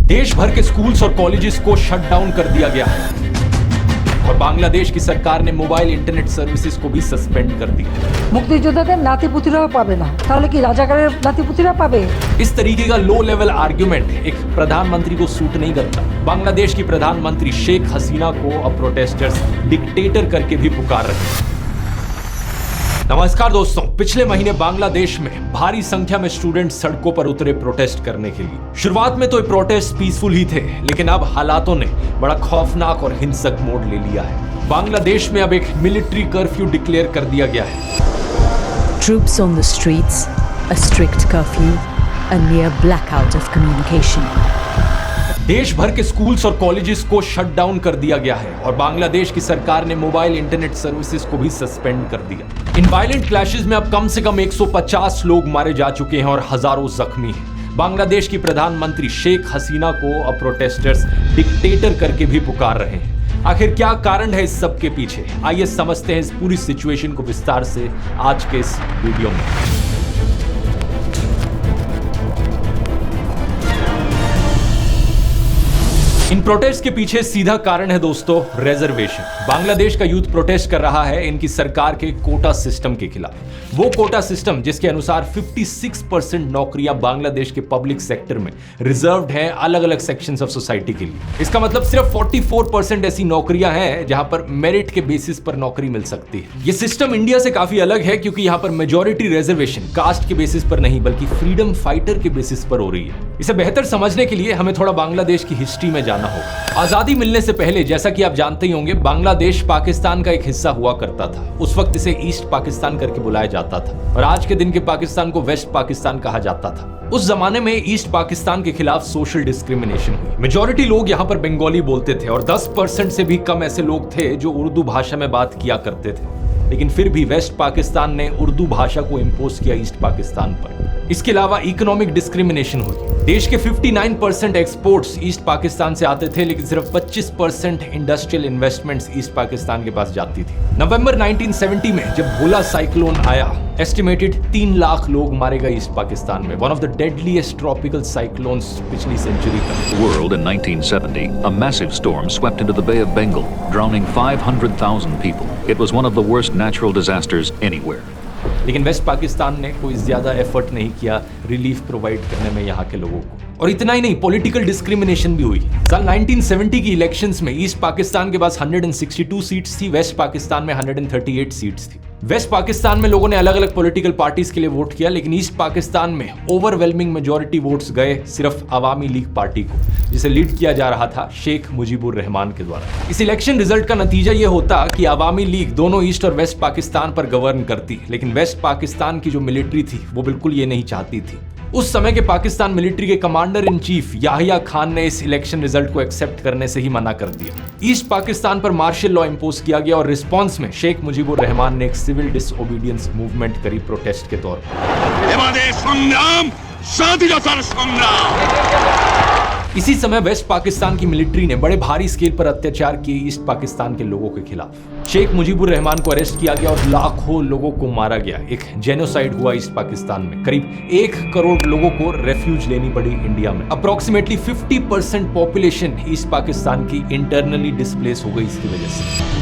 देश भर के स्कूल्स और कॉलेजेस को शट डाउन कर दिया गया है और बांग्लादेश की सरकार ने मोबाइल इंटरनेट सर्विसेज को भी सस्पेंड कर दिया। মুক্তিযোদ্ধাদের নাতিপুতিরাও পাবে না, তাহলে কি রাজাকারের নাতিপুতিরা পাবে? इस तरीके का लो लेवल आर्ग्यूमेंट एक प्रधानमंत्री को सूट नहीं करता। बांग्लादेश की प्रधानमंत्री शेख हसीना को अब प्रोटेस्टर्स डिक्टेटर करके भी पुकार रहे हैं। नमस्कार दोस्तों, पिछले महीने बांग्लादेश में भारी संख्या में स्टूडेंट सड़कों पर उतरे प्रोटेस्ट करने के लिए। शुरुआत में तो ये प्रोटेस्ट पीसफुल ही थे, लेकिन अब हालातों ने बड़ा खौफनाक और हिंसक मोड़ ले लिया है। बांग्लादेश में अब एक मिलिट्री कर्फ्यू डिक्लेयर कर दिया गया है। Troops on the streets, a strict curfew, a near blackout of communication. देश भर के स्कूल्स और कॉलेजेस को शट डाउन कर दिया गया है और बांग्लादेश की सरकार ने मोबाइल इंटरनेट सर्विसेज को भी सस्पेंड कर दिया। इन वायलेंट क्लैशेस में अब कम से कम 150 लोग मारे जा चुके हैं और हजारों जख्मी हैं। बांग्लादेश की प्रधानमंत्री शेख हसीना को अब प्रोटेस्टर्स डिक्टेटर करके भी पुकार रहे हैं। आखिर क्या कारण है इस सब के पीछे? आइए समझते हैं इस पूरी सिचुएशन को विस्तार से आज के इस वीडियो में। इन प्रोटेस्ट के पीछे सीधा कारण है दोस्तों रिजर्वेशन। बांग्लादेश का यूथ प्रोटेस्ट कर रहा है इनकी सरकार के कोटा सिस्टम के खिलाफ। वो कोटा सिस्टम जिसके अनुसार 56% नौकरियां बांग्लादेश के पब्लिक सेक्टर में रिजर्व्ड हैं अलग अलग सेक्शंस ऑफ सोसाइटी के लिए। इसका मतलब सिर्फ 44% ऐसी नौकरियां हैं जहां पर मेरिट के बेसिस पर नौकरी मिल सकती है। ये सिस्टम इंडिया से काफी अलग है क्योंकि यहां पर मेजॉरिटी रिजर्वेशन कास्ट के बेसिस पर नहीं बल्कि फ्रीडम फाइटर के बेसिस पर हो रही है। इसे बेहतर समझने के लिए हमें थोड़ा बांग्लादेश की हिस्ट्री में जाना होगा। आजादी मिलने से पहले जैसा कि आप जानते ही होंगे, बांग्लादेश पाकिस्तान का एक हिस्सा हुआ करता था। उस वक्त इसे ईस्ट पाकिस्तान करके बुलाया जाता था और आज के दिन के पाकिस्तान को वेस्ट पाकिस्तान कहा जाता था। उस जमाने में ईस्ट पाकिस्तान के खिलाफ सोशल डिस्क्रिमिनेशन हुई। मेजॉरिटी लोग यहाँ पर बंगाली बोलते थे और 10% से भी कम ऐसे लोग थे जो उर्दू भाषा में बात किया करते थे, लेकिन फिर भी वेस्ट पाकिस्तान ने उर्दू भाषा को इंपोज किया ईस्ट पाकिस्तान पर। इसके अलावा इकोनॉमिक डिस्क्रिमिनेशन हुई। देश के 59% एक्सपोर्ट्स ईस्ट पाकिस्तान से आते थे, लेकिन सिर्फ 25% इंडस्ट्रियल इन्वेस्टमेंट्स ईस्ट पाकिस्तान के पास जाती थी। नवंबर 1970 में जब भोला साइक्लोन आया, एस्टिमेटेड 3 लाख लोग मारे गए ईस्ट पाकिस्तान में। One of the deadliest tropical cyclones पिछली सेंचुरी का। World in 1970, a massive storm swept into the Bay of Bengal, drowning 500,000 people. It was one of the worst natural disasters anywhere. लेकिन waste Pakistan ने कोई ज्यादा effort नहीं किया relief provide करने में यहाँ के लोगों को। और इतना ही नहीं, पॉलिटिकल डिस्क्रिमिनेशन भी हुई। साल 1970 की इलेक्शंस में ईस्ट पाकिस्तान के पास 162 सीट्स थी, वेस्ट पाकिस्तान में 138 सीट्स थी। वेस्ट पाकिस्तान में लोगों ने अलग अलग पॉलिटिकल पार्टीज के लिए वोट किया, लेकिन ईस्ट पाकिस्तान में ओवरवेलमिंग मेजॉरिटी वोट्स गए सिर्फ अवामी लीग पार्टी को, जिसे लीड किया जा रहा था शेख मुजीबुर रहमान के द्वारा। इस इलेक्शन रिजल्ट का नतीजा यह होता कि अवामी लीग दोनों ईस्ट और वेस्ट पाकिस्तान पर गवर्न करती, लेकिन वेस्ट पाकिस्तान की जो मिलिट्री थी वो बिल्कुल ये नहीं चाहती थी। उस समय के पाकिस्तान मिलिट्री के commander in chief Yahya Khan ने इस इलेक्शन रिजल्ट को एक्सेप्ट करने से ही मना कर दिया। ईस्ट पाकिस्तान पर मार्शल लॉ इंपोज किया गया और रिस्पांस में शेख मुजीबुर रहमान ने एक सिविल डिसओबीडियंस मूवमेंट करी प्रोटेस्ट के तौर पर। इसी समय वेस्ट पाकिस्तान की मिलिट्री ने बड़े भारी स्केल पर अत्याचार किए ईस्ट पाकिस्तान के लोगों के खिलाफ। शेख मुजीबुर रहमान को अरेस्ट किया गया और लाखों लोगों को मारा गया। एक जेनोसाइड हुआ ईस्ट पाकिस्तान में। करीब 1 करोड़ लोगों को रेफ्यूज लेनी पड़ी इंडिया में। अप्रोक्सीमेटली 50% पॉपुलेशन ईस्ट पाकिस्तान की इंटरनली डिस्प्लेस हो गई इसकी वजह से।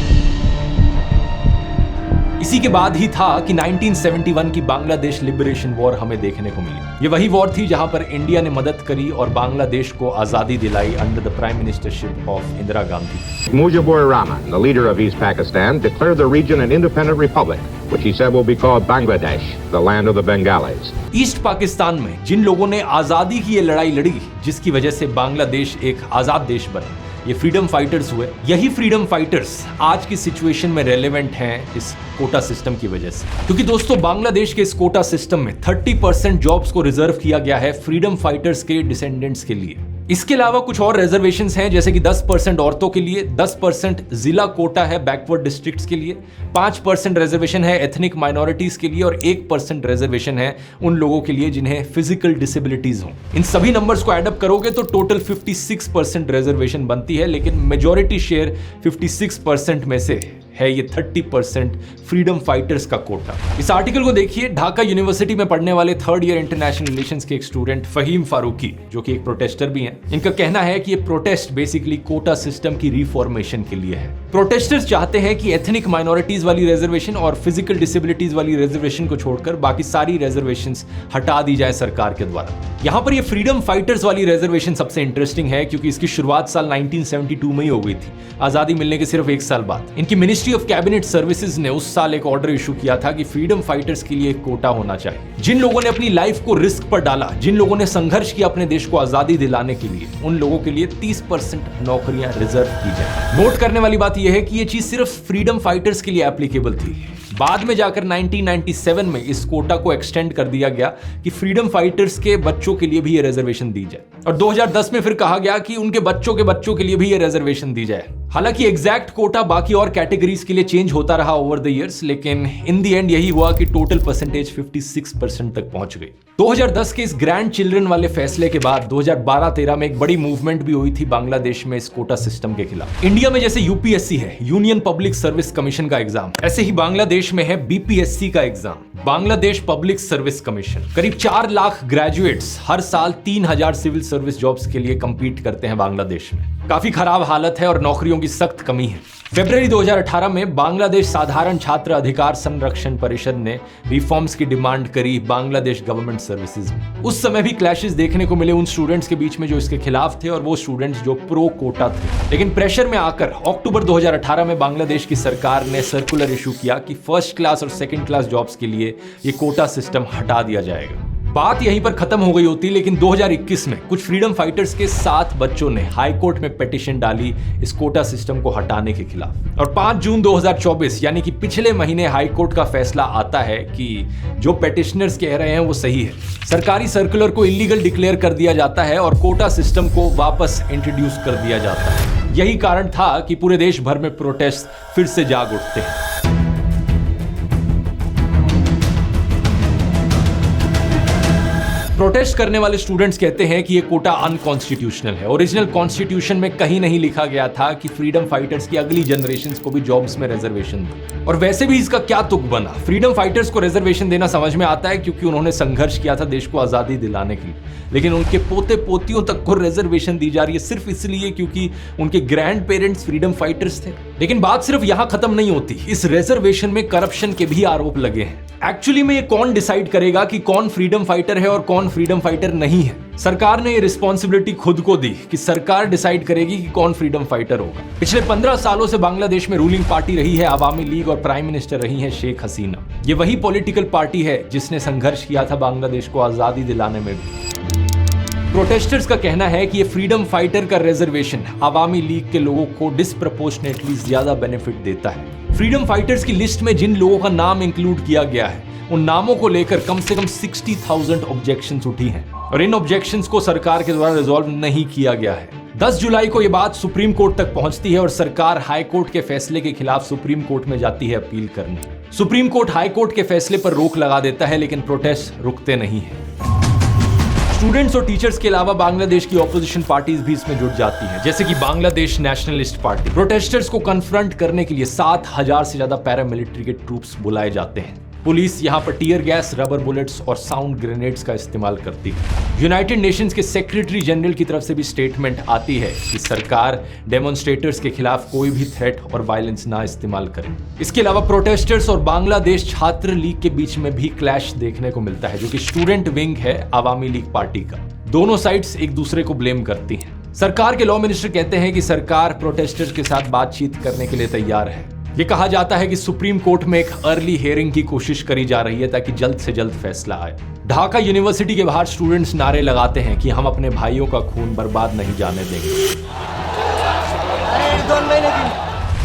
इसी के बाद ही था कि 1971 की बांग्लादेश लिबरेशन वॉर हमें देखने को मिली। ये वही वॉर थी जहां पर इंडिया ने मदद करी और बांग्लादेश को आजादी दिलाई under the prime ministership of Indira Gandhi. Mujibur Rahman, the leader of East Pakistan, declared the region an independent republic, which he said will be called Bangladesh, the land of the Bengalis. East Pakistan में जिन लोगों ने आजादी की ये लड़ाई लड़ी, जिसकी वजह से बांग्लादेश एक आजाद देश बना, ये फ्रीडम फाइटर्स हुए। यही फ्रीडम फाइटर्स आज की सिचुएशन में रेलेवेंट हैं इस कोटा सिस्टम की वजह से, क्योंकि दोस्तों बांग्लादेश के इस कोटा सिस्टम में 30% जॉब्स को रिजर्व किया गया है फ्रीडम फाइटर्स के डिसेंडेंट्स के लिए। इसके अलावा कुछ और रिजर्वेशंस हैं, जैसे कि 10% औरतों के लिए, 10% जिला कोटा है बैकवर्ड डिस्ट्रिक्ट्स के लिए, 5% रिजर्वेशन है एथनिक माइनॉरिटीज के लिए और 1% रिजर्वेशन है उन लोगों के लिए जिन्हें फिजिकल डिसेबिलिटीज हों। इन सभी नंबर्स को एड अप करोगे तो टोटल 56% रिजर्वेशन बनती है, लेकिन मेजॉरिटी शेयर 56% में से है ये 30% फ्रीडम फाइटर्स का कोटा। इस आर्टिकल को देखिए, ढाका यूनिवर्सिटी में पढ़ने वाले 3rd ईयर इंटरनेशनल रिलेशंस के एक स्टूडेंट फहीम फारूकी, जो कि एक प्रोटेस्टर भी हैं, इनका कहना है कि ये प्रोटेस्ट बेसिकली कोटा सिस्टम की रिफॉर्मेशन के लिए है। प्रोटेस्टर्स चाहते हैं कि एथनिक माइनॉरिटीज वाली रिजर्वेशन और फिजिकल डिसेबिलिटीज वाली रिजर्वेशन को छोड़कर बाकी सारी रिजर्वेशंस हटा दी जाए सरकार के द्वारा। यहां पर ये फ्रीडम फाइटर्स वाली रिजर्वेशन सबसे इंटरेस्टिंग है क्योंकि इसकी शुरुआत साल 1972 में ही हो गई थी, आजादी मिलने के सिर्फ 1 साल बाद। इनकी मिनिस्ट्री ऑफ कैबिनेट सर्विसेज ने उस साल एक ऑर्डर इशू किया था कि फ्रीडम फाइटर्स के लिए एक कोटा होना चाहिए। जिन लोगों ने अपनी लाइफ को रिस्क पर डाला, जिन लोगों ने संघर्ष किया अपने देश को आजादी दिलाने के लिए, उन लोगों के लिए 30% नौकरियां रिजर्व की जाए। नोट करने वाली बात यह है कि यह चीज सिर्फ फ्रीडम फाइटर्स के लिए एप्लीकेबल थी। बाद में जाकर 1997 में इस कोटा को एक्सटेंड कर दिया गया कि फ्रीडम फाइटर्स के बच्चों के लिए भी ये रिजर्वेशन दी जाए, और 2010 में फिर कहा गया कि उनके बच्चों के लिए भी ये रिजर्वेशन दी जाए। हालांकि एग्जैक्ट कोटा बाकी और कैटेगरीज के लिए चेंज होता रहा ओवर द इयर्स, लेकिन इन द एंड यही हुआ कि टोटल परसेंटेज 56% तक पहुंच गई। 2010 के इस ग्रैंड चिल्ड्रन वाले फैसले के बाद 2012-13 में एक बड़ी मूवमेंट भी हुई थी बांग्लादेश में इस कोटा सिस्टम के खिलाफ। इंडिया में जैसे यूपीएससी है, यूनियन पब्लिक सर्विस कमीशन का एग्जाम, ऐसे ही बांग्लादेश में है बीपीएससी का exam, Bangladesh public service commission. करीब 4 लाख ग्रेजुएट्स हर साल 3000 सिविल सर्विस जॉब्स के लिए कंपीट करते हैं बांग्लादेश में। काफी खराब हालत है और नौकरियों की सख्त कमी है। फरवरी 2018 में बांग्लादेश साधारण छात्र अधिकार संरक्षण परिषद ने रिफॉर्म्स की डिमांड करी बांग्लादेश गवर्नमेंट सर्विसेज में। उस समय भी क्लैशेस देखने को मिले उन स्टूडेंट्स के बीच में जो इसके खिलाफ थे और वो स्टूडेंट्स जो प्रो कोटा थे। लेकिन प्रेशर में आकर अक्टूबर 2018 में बांग्लादेश की सरकार ने सर्कुलर इशू किया कि 1st क्लास और 2nd क्लास जॉब्स के लिए ये कोटा सिस्टम हटा दिया जाएगा। बात यहीं पर खत्म हो गई होती, लेकिन 2021 में कुछ फ्रीडम फाइटर्स के 7 बच्चों ने हाई कोर्ट में पिटीशन डाली इस कोटा सिस्टम को हटाने के खिलाफ। और 5 जून 2024 यानी कि पिछले महीने हाई कोर्ट का फैसला आता है कि जो पिटीशनर्स कह रहे हैं वो सही है। सरकारी सर्कुलर को इलीगल डिक्लेयर कर दिया जाता है और कोटा सिस्टम को वापस इंट्रोड्यूस कर दिया जाता है। यही कारण था कि पूरे देश भर में प्रोटेस्ट फिर से जाग उठते हैं। प्रोटेस्ट करने वाले स्टूडेंट्स कहते हैं कि ये कोटा अनकॉन्स्टिट्यूशनल है। ओरिजिनल कॉन्स्टिट्यूशन में कहीं नहीं लिखा गया था कि फ्रीडम फाइटर्स की अगली जनरेशंस को भी जॉब्स में रिजर्वेशन दो। और वैसे भी इसका क्या तुक बना? फ्रीडम फाइटर्स को रिजर्वेशन देना समझ में आता है क्योंकि उन्होंने संघर्ष किया था देश को आजादी दिलाने के लिए, लेकिन उनके पोते पोतियों तक को रिजर्वेशन दी जा रही है सिर्फ इसलिए क्योंकि उनके ग्रैंड पेरेंट्स फ्रीडम फाइटर्स थे। लेकिन बात सिर्फ यहां खत्म नहीं होती, इस रिजर्वेशन में करप्शन के भी आरोप लगे हैं। एक्चुअली में ये कौन डिसाइड करेगा कि कौन फ्रीडम फाइटर है और कौन फ्रीडम फाइटर नहीं है? सरकार ने ये रिस्पॉन्सिबिलिटी खुद को दी कि सरकार डिसाइड करेगी कि कौन फ्रीडम फाइटर होगा। पिछले 15 सालों से बांग्लादेश में रूलिंग पार्टी रही है आवामी लीग और प्राइम मिनिस्टर रही है शेख हसीना। ये वही पॉलिटिकल पार्टी है जिसने संघर्ष किया था बांग्लादेश को आजादी दिलाने में भी। प्रोटेस्टर्स का कहना है कि ये फ्रीडम फाइटर का रिजर्वेशन आवामी लीग के लोगों को डिस्प्रपोर्शनेटली ज्यादा बेनिफिट देता है। फ्रीडम फाइटर्स की लिस्ट में जिन लोगों का नाम इंक्लूड किया गया है उन नामों को लेकर कम से कम 60,000 ऑब्जेक्शंस उठी हैं और इन ऑब्जेक्शंस को सरकार के द्वारा रिजॉल्व नहीं किया गया है। 10 जुलाई को यह बात सुप्रीम कोर्ट तक पहुंचती है और सरकार हाई कोर्ट के फैसले के खिलाफ सुप्रीम कोर्ट में जाती है अपील करने। सुप्रीम कोर्ट हाई कोर्ट के फैसले पर रोक लगा देता है, लेकिन प्रोटेस्ट रुकते नहीं है। स्टूडेंट्स और टीचर्स के अलावा बांग्लादेश की ऑपोजिशन पार्टीज भी इसमें जुट जाती हैं, जैसे कि बांग्लादेश नेशनलिस्ट पार्टी। प्रोटेस्टर्स को कन्फ्रंट करने के लिए 7,000 से ज्यादा पैरामिलिट्री के ट्रूप्स बुलाए जाते हैं। पुलिस यहां पर टीयर गैस, रबर बुलेट्स और साउंड ग्रेनेड्स का इस्तेमाल करती है। यूनाइटेड नेशंस के सेक्रेटरी जनरल की तरफ से भी स्टेटमेंट आती है कि सरकार डेमोन्स्ट्रेटर्स के खिलाफ कोई भी थ्रेट और वायलेंस ना इस्तेमाल करे। इसके अलावा प्रोटेस्टर्स और बांग्लादेश छात्र लीग के बीच में भी क्लैश देखने को मिलता है, जो कि स्टूडेंट विंग है आवामी लीग पार्टी का। दोनों साइड्स एक दूसरे को ब्लेम करती हैं। सरकार के लॉ मिनिस्टर कहते हैं कि सरकार प्रोटेस्टर्स के साथ बातचीत करने के लिए तैयार है। ये कहा जाता है कि सुप्रीम कोर्ट में एक अर्ली हियरिंग की कोशिश करी जा रही है ताकि जल्द से जल्द फैसला आए। ढाका यूनिवर्सिटी के बाहर स्टूडेंट्स नारे लगाते हैं कि हम अपने भाइयों का खून बर्बाद नहीं जाने देंगे।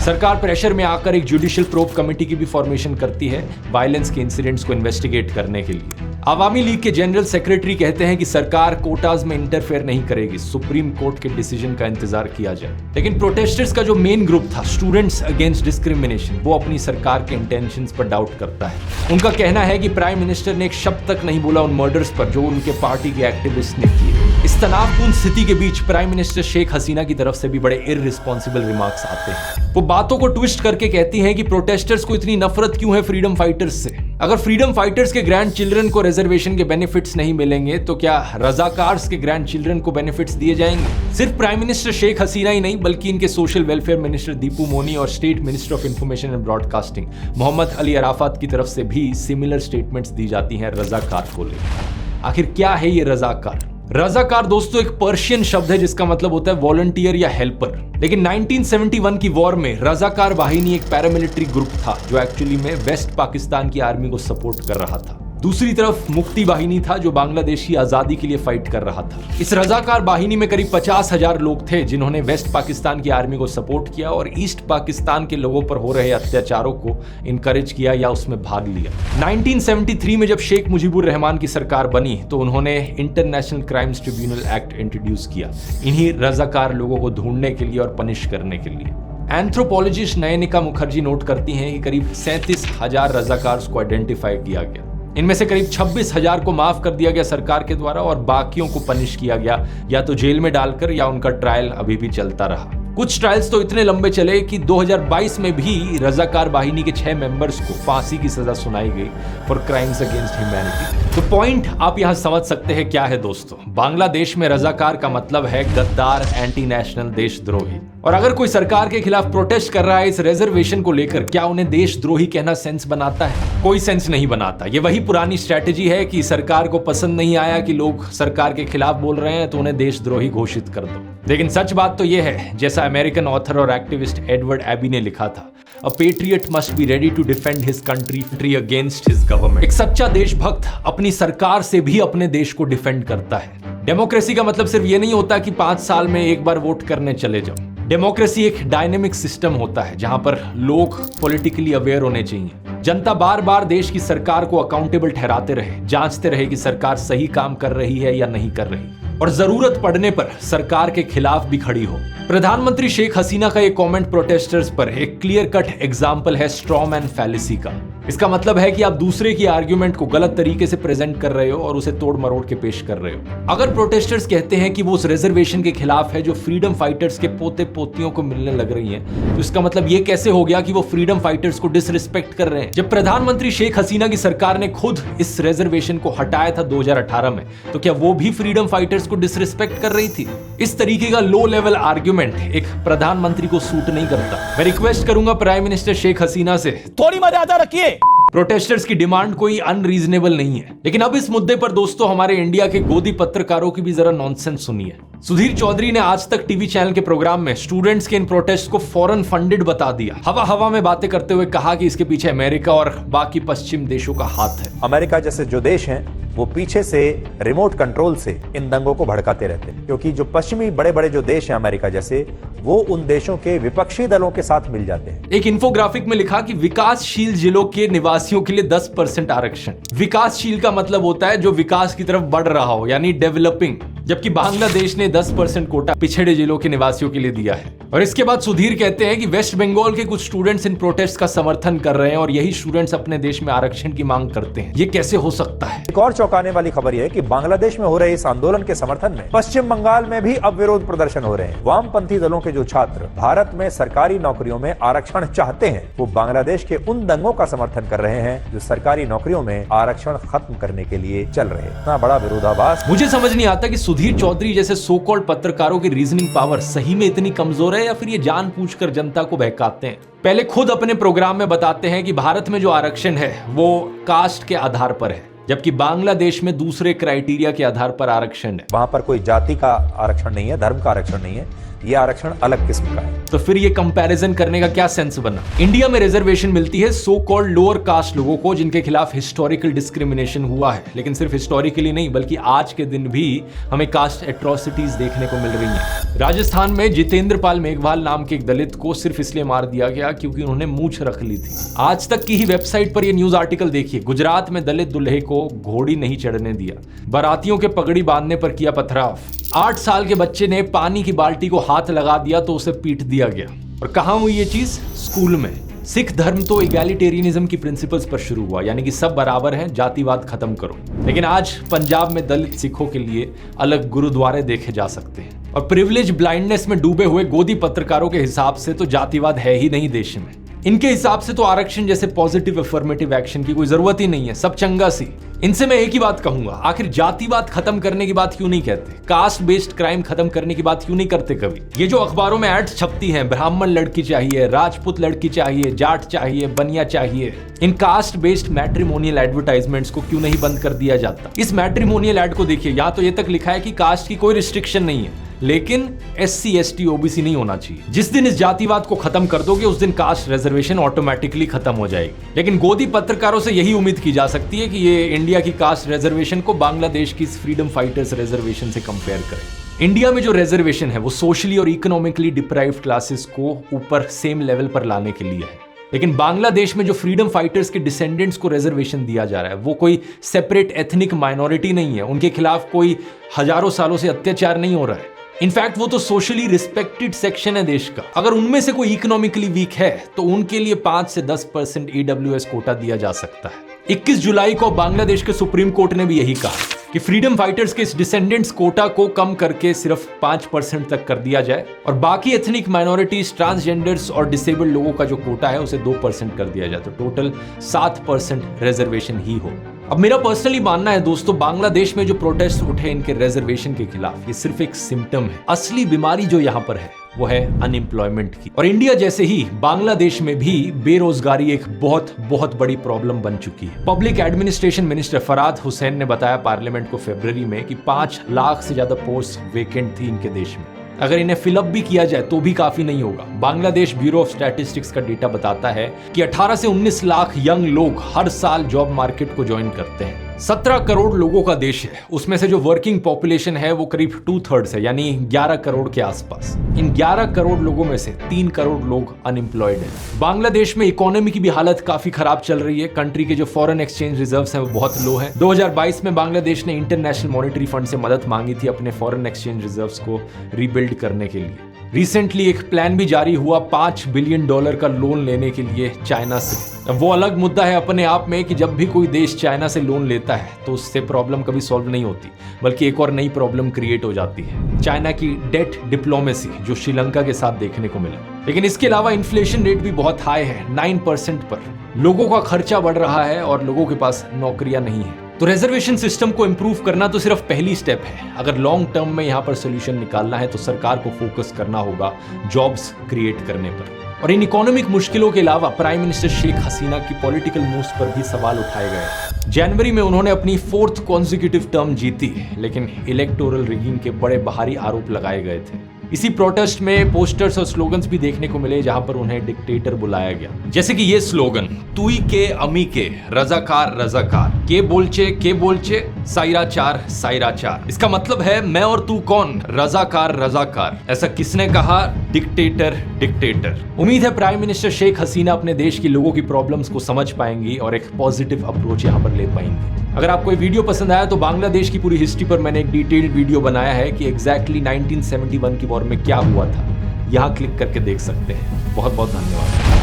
सरकार प्रेशर में आकर एक जुडिशियल प्रोब कमेटी की भी फॉर्मेशन करती है वायलेंस के इंसिडेंट्स को इन्वेस्टिगेट करने के लिए। आवामी लीग के जनरल सेक्रेटरी कहते हैं कि सरकार कोटाज में इंटरफेयर नहीं करेगी, सुप्रीम कोर्ट के डिसीजन का इंतजार किया जाए। लेकिन प्रोटेस्टर्स का जो मेन ग्रुप था स्टूडेंट्स अगेंस्ट डिस्क्रिमिनेशन, वो अपनी सरकार के इंटेंशंस पर डाउट करता है। उनका कहना है कि प्राइम मिनिस्टर ने एक शब्द तक नहीं बोला उन मर्डर्स पर जो उनके पार्टी के एक्टिविस्ट ने किए। इस तनावपूर्ण स्थिति के बीच प्राइम मिनिस्टर शेख हसीना की तरफ से भी बड़े इररिस्पॉन्सिबल रिमार्क्स आते हैं। वो बातों को ट्विस्ट करके कहती हैं कि प्रोटेस्टर्स को इतनी नफरत क्यों है फ्रीडम फाइटर्स से। अगर फ्रीडम फाइटर्स के ग्रैंड चिल्ड्रन को रिजर्वेशन के बेनिफिट्स नहीं मिलेंगे तो क्या रजाकार्स के ग्रैंड चिल्ड्रन को बेनिफिट्स दिए जाएंगे? सिर्फ प्राइम मिनिस्टर शेख हसीना ही नहीं बल्कि इनके social welfare minister Dipu Moni और state minister of information and broadcasting Mohammad Ali Arafat की तरफ से भी सिमिलर स्टेटमेंट्स दी जाती हैं रजाकार को लेकर। आखिर क्या है ये रजाकार? रजाकार दोस्तों एक पर्शियन शब्द है जिसका मतलब होता है वॉलंटियर या हेल्पर। लेकिन 1971 की वॉर में रजाकार वाहिनी एक पैरामिलिट्री ग्रुप था जो एक्चुअली में वेस्ट पाकिस्तान की आर्मी को सपोर्ट कर रहा था। दूसरी तरफ मुक्ति वाहिनी था जो बांग्लादेश की आजादी के लिए फाइट कर रहा था। इस रजाकार वाहिनी में करीब 50,000 लोग थे जिन्होंने वेस्ट पाकिस्तान की आर्मी को सपोर्ट किया और ईस्ट पाकिस्तान के लोगों पर हो रहे अत्याचारों को इनकरेज किया या उसमें भाग लिया। 1973 में जब शेख मुजीबुर रहमान की सरकार बनी तो उन्होंने international crimes tribunal act introduce किया इन्हीं रजाकार लोगों को ढूंढने के लिए और पनिश करने के लिए। एंथ्रोपोलॉजिस्ट नयनिका मुखर्जी नोट करती हैं कि करीब 37,000 रजाकार्स को आइडेंटिफाई किया गया। इनमें से करीब 26,000 को माफ कर दिया गया सरकार के द्वारा और बाकियों को पनिश किया गया या तो जेल में डालकर या उनका ट्रायल अभी भी चलता रहा। कुछ ट्रायल्स तो इतने लंबे चले कि 2022 में भी रजाकार वाहिनी के 6 मेंबर्स को फांसी की सजा सुनाई गई फॉर क्राइम्स अगेंस्ट ह्यूमैनिटी। तो पॉइंट आप यहां समझ सकते हैं क्या है दोस्तों। बांग्लादेश में रजाकार का मतलब है गद्दार, एंटी नेशनल, देशद्रोही। और अगर कोई सरकार के खिलाफ प्रोटेस्ट कर रहा है इस रिजर्वेशन को लेकर, क्या उन्हें देशद्रोही कहना सेंस बनाता है? कोई सेंस नहीं बनाता। ये वही पुरानी स्ट्रैटेजी है कि सरकार को पसंद नहीं आया कि लोग सरकार के खिलाफ बोल रहे हैं तो उन्हें देशद्रोही घोषित कर दो। लेकिन सच बात तो यह है, जैसा अमेरिकन ऑथर और एक्टिविस्ट एडवर्ड एबी ने लिखा था, A patriot must be ready to defend his country against his government। एक सच्चा देशभक्त अपनी सरकार से भी अपने देश को डिफेंड करता है। डेमोक्रेसी का मतलब सिर्फ ये नहीं होता कि 5 साल में एक बार वोट करने चले जाओ। डेमोक्रेसी एक डायनेमिक सिस्टम होता है जहां पर लोग पॉलिटिकली अवेयर होने चाहिए। जनता बार बार देश की सरकार को अकाउंटेबल ठहराते रहे, जांचते रहे कि सरकार सही काम कर रही है या नहीं कर रही, और जरूरत पड़ने पर सरकार के खिलाफ भी खड़ी हो। प्रधानमंत्री शेख हसीना का ये कमेंट प्रोटेस्टर्स पर एक क्लियर कट एग्जाम्पल है स्ट्रॉ मैन फैलेसी का। इसका मतलब है कि आप दूसरे की आर्ग्यूमेंट को गलत तरीके से प्रेजेंट कर रहे हो और उसे तोड़ मरोड़ के पेश कर रहे हो। अगर प्रोटेस्टर्स कहते हैं कि वो उस रिजर्वेशन के खिलाफ है जो फ्रीडम फाइटर्स के पोते पोतियों को मिलने लग रही है, तो इसका मतलब ये कैसे हो गया कि वो फ्रीडम फाइटर्स को डिसरिस्पेक्ट कर रहे हैं? जब प्रधानमंत्री शेख हसीना की सरकार ने खुद इस रिजर्वेशन को हटाया था 2018 में, तो क्या वो भी फ्रीडम फाइटर्स को डिसरिस्पेक्ट कर रही थी? इस तरीके का लो लेवल आर्ग्यूमेंट एक प्रधानमंत्री को सूट नहीं करता। मैं रिक्वेस्ट करूंगा प्राइम मिनिस्टर शेख हसीना से, थोड़ी मर्यादा रखिए। प्रोटेस्टर्स की डिमांड कोई अनरीजनेबल नहीं है। लेकिन अब इस मुद्दे पर दोस्तों हमारे इंडिया के गोदी पत्रकारों की भी जरा नॉनसेंस सुनिए। सुधीर चौधरी ने आज तक टीवी चैनल के प्रोग्राम में स्टूडेंट्स के इन प्रोटेस्ट को फॉरेन फंडेड बता दिया। हवा हवा में बातें करते हुए कहा कि इसके पीछे अमेरिका और बाकी पश्चिम देशों का हाथ है। अमेरिका जैसे जो देश हैं वो पीछे से रिमोट कंट्रोल से इन दंगों को भड़काते रहते हैं, क्योंकि जो पश्चिमी बड़े बड़े जो देश हैं अमेरिका जैसे, वो उन देशों के विपक्षी दलों के साथ मिल जाते हैं। एक इन्फोग्राफिक में लिखा कि विकासशील जिलों के निवासियों के लिए 10% आरक्षण। विकासशील का मतलब होता है जो विकास की तरफ बढ़ रहा हो, यानी डेवलपिंग, जबकि बांग्लादेश ने 10% कोटा पिछड़े जिलों के निवासियों के लिए दिया है। और इसके बाद सुधीर कहते हैं कि वेस्ट बंगाल के कुछ स्टूडेंट्स इन प्रोटेस्ट का समर्थन कर रहे हैं और यही स्टूडेंट्स अपने देश में आरक्षण की मांग करते हैं। ये कैसे हो सकता है? एक और चौंकाने वाली खबर यह है कि बांग्लादेश में हो रहे इस आंदोलन के समर्थन में पश्चिम बंगाल में भी अब विरोध प्रदर्शन हो रहे हैं। वामपंथी दलों के जो छात्र भारत में सरकारी नौकरियों में आरक्षण चाहते हैं, वो बांग्लादेश के उन दंगों का समर्थन कर रहे हैं जो सरकारी नौकरियों में आरक्षण खत्म करने के लिए चल रहे हैं। इतना बड़ा विरोधाभास। मुझे समझ नहीं आता कि सुधीर चौधरी जैसे सो कॉल्ड पत्रकारों की रीजनिंग पावर सही में इतनी कमजोर है या फिर ये जानबूझकर जनता को बहकाते हैं। पहले खुद अपने प्रोग्राम में बताते हैं कि भारत में जो आरक्षण है वो कास्ट के आधार पर है, जबकि बांग्लादेश में दूसरे क्राइटेरिया के आधार पर आरक्षण है। वहां पर कोई जाति का आरक्षण नहीं है, धर्म का आरक्षण नहीं है, ये आरक्षण अलग किस्म का है। तो फिर ये कंपैरिजन करने का क्या सेंस बना? इंडिया में रिजर्वेशन मिलती है सो कॉल्ड लोअर कास्ट लोगों को जिनके खिलाफ हिस्टोरिकल डिस्क्रिमिनेशन हुआ है, लेकिन सिर्फ हिस्टोरिकली नहीं बल्कि आज के दिन भी हमें कास्ट एट्रोसिटीज देखने को मिल रही हैं। राजस्थान में जितेंद्र पाल मेघवाल नाम के एक दलित को सिर्फ इसलिए मार दिया गया क्योंकि उन्होंने मूंछ रख ली थी। आज तक की ही वेबसाइट पर यह न्यूज आर्टिकल देखिए। गुजरात में दलित दूल्हे को घोड़ी नहीं चढ़ने दिया, बारातियों के पगड़ी बांधने पर किया पथराव। 8 साल के बच्चे ने पानी की बाल्टी को हाथ लगा दिया तो उसे पीट दिया गया। और कहां हुई ये चीज? स्कूल में। सिख धर्म तो इगैलिटेरियनिज्म की प्रिंसिपल्स पर शुरू हुआ, यानी कि सब बराबर हैं, जातिवाद खत्म करो। लेकिन आज पंजाब में दलित सिखों के लिए अलग गुरुद्वारे देखे जा सकते हैं। और प्रिविलेज ब्लाइंडनेस में डूबे हुए गोदी पत्रकारों के हिसाब से तो जातिवाद है ही नहीं देश में। इनके हिसाब से तो आरक्षण जैसे पॉजिटिव अफर्मेटिव एक्शन की कोई जरूरत ही नहीं है, सब चंगा सी। इनसे मैं एक ही बात कहूंगा, आखिर जातिवाद खत्म करने की बात क्यों नहीं कहते? कास्ट बेस्ड क्राइम खत्म करने की बात क्यों नहीं करते कभी? ये जो अखबारों में एड्स छपती हैं, ब्राह्मण लड़की चाहिए, राजपूत लड़की चाहिए, जाट चाहिए, बनिया चाहिए, इन कास्ट बेस्ड मैट्रिमोनियल एडवर्टाइजमेंट्स को क्यों नहीं बंद कर दिया जाता? इस मैट्रिमोनियल एड को देखिए, यहाँ तो ये तक लिखा है कि कास्ट की कोई रिस्ट्रिक्शन नहीं है, लेकिन SC ST OBC नहीं होना चाहिए। जिस दिन इस जातिवाद को खत्म कर दोगे उस दिन कास्ट रिजर्वेशन ऑटोमेटिकली खत्म हो जाएगी। लेकिन गोदी पत्रकारों से यही उम्मीद की जा सकती है कि ये इंडिया की कास्ट रिजर्वेशन को बांग्लादेश की फ्रीडम फाइटर्स रिजर्वेशन से कंपेयर करें। इंडिया में जो रिजर्वेशन है वो सोशली और इकोनॉमिकली डिप्राइव्ड क्लासेस को ऊपर सेम लेवल पर लाने के लिए है। लेकिन बांग्लादेश में जो फ्रीडम फाइटर्स के डिसेंडेंट्स को रिजर्वेशन दिया जा रहा है वो कोई सेपरेट एथनिक माइनॉरिटी नहीं है, उनके खिलाफ कोई हजारों सालों से अत्याचार नहीं हो रहा है। इनफैक्ट वो तो सोशली रिस्पेक्टेड सेक्शन है देश का। अगर उनमें से कोई इकोनॉमिकली वीक है तो उनके लिए 5 से 10% EWS कोटा दिया जा सकता है। 21 जुलाई को बांग्लादेश के सुप्रीम कोर्ट ने भी यही कहा कि फ्रीडम फाइटर्स के इस डिसेंडेंट्स कोटा को कम करके सिर्फ 5% तक कर दिया जाए और बाकी एथनिक माइनॉरिटीज, ट्रांसजेंडर्स और डिसेबल्ड लोगों का जो कोटा है उसे 2% कर दिया जाए, तो टोटल 7% रिजर्वेशन ही हो। अब मेरा पर्सनली मानना है दोस्तों, बांग्लादेश में जो प्रोटेस्ट उठे इनके रिजर्वेशन के खिलाफ, ये सिर्फ एक सिम्टम है। असली बीमारी जो यहाँ पर है वो है अनएम्प्लॉयमेंट की। और इंडिया जैसे ही बांग्लादेश में भी बेरोजगारी एक बहुत बहुत बड़ी प्रॉब्लम बन चुकी है। पब्लिक एडमिनिस्ट्रेशन मिनिस्टर फराद हुसैन ने बताया पार्लियामेंट को फरवरी में कि 5 लाख से ज्यादा पोस्ट वेकेंट थी इनके देश में। अगर इन्हें फिलअप भी किया जाए तो भी काफी नहीं होगा। बांग्लादेश ब्यूरो ऑफ स्टैटिस्टिक्स का डेटा बताता है कि 18 से 19 लाख यंग लोग हर साल जॉब मार्केट को ज्वाइन करते हैं। 17 करोड़ लोगों का देश है, उसमें से जो वर्किंग पॉपुलेशन है वो करीब 2/3 है, यानी 11 करोड़ के आसपास। इन 11 करोड़ लोगों में से 3 करोड़ लोग अनएम्प्लॉयड हैं। बांग्लादेश में इकोनॉमी की भी हालत काफी खराब चल रही है। कंट्री के जो फॉरेन एक्सचेंज रिजर्व्स हैं वो बहुत लो हैं। 2022 में बांग्लादेश ने इंटरनेशनल मॉनेटरी फंड से मदद मांगी थी अपने फॉरेन एक्सचेंज रिजर्व्स को रीबिल्ड करने के लिए। रिसेंटली एक प्लान भी जारी हुआ $5 बिलियन का लोन लेने के लिए चाइना से। अब वो अलग मुद्दा है अपने आप में कि जब भी कोई देश चाइना से लोन लेता है तो उससे प्रॉब्लम कभी सॉल्व नहीं होती, बल्कि एक और नई प्रॉब्लम क्रिएट हो जाती है। चाइना की डेट डिप्लोमेसी जो श्रीलंका के साथ देखने को मिला। लेकिन इसके अलावा इन्फ्लेशन रेट भी बहुत हाई है, 9% पर। लोगों का खर्चा बढ़ रहा है और लोगों के पास नौकरियां नहीं है। तो रिजर्वेशन सिस्टम को इंप्रूव करना तो सिर्फ पहली स्टेप है। अगर लॉन्ग टर्म में यहाँ पर सोल्यूशन निकालना है तो सरकार को फोकस करना होगा जॉब्स क्रिएट करने पर। और इन इकोनॉमिक मुश्किलों के अलावा प्राइम मिनिस्टर शेख हसीना की पॉलिटिकल मूव्स पर भी सवाल उठाए गए। जनवरी में उन्होंने अपनी 4th कॉन्जिक्यूटिव टर्म जीती, लेकिन इलेक्टोरल रिगिंग के बड़े बाहरी आरोप लगाए गए थे। इसी प्रोटेस्ट में पोस्टर्स और स्लोगन्स भी देखने को मिले जहां पर उन्हें डिक्टेटर बुलाया गया, जैसे कि ये स्लोगन, तुई के अमी के रजाकार रजाकार, के बोलचे साइराचार साइराचार। इसका मतलब है मैं और तू कौन, रजाकार रजाकार। ऐसा किसने कहा? Dictator dictator. उम्मीद है प्राइम मिनिस्टर शेख हसीना अपने देश के लोगों की प्रॉब्लम्स को समझ पाएंगी और एक पॉजिटिव अप्रोच यहाँ पर ले पाएंगी। अगर आपको ये वीडियो पसंद आया तो बांग्लादेश की पूरी हिस्ट्री पर मैंने एक डिटेल्ड वीडियो बनाया है कि एग्जैक्टली 1971 की वॉर में क्या हुआ था। यहाँ क्लिक करके देख सकते हैं। बहुत बहुत धन्यवाद।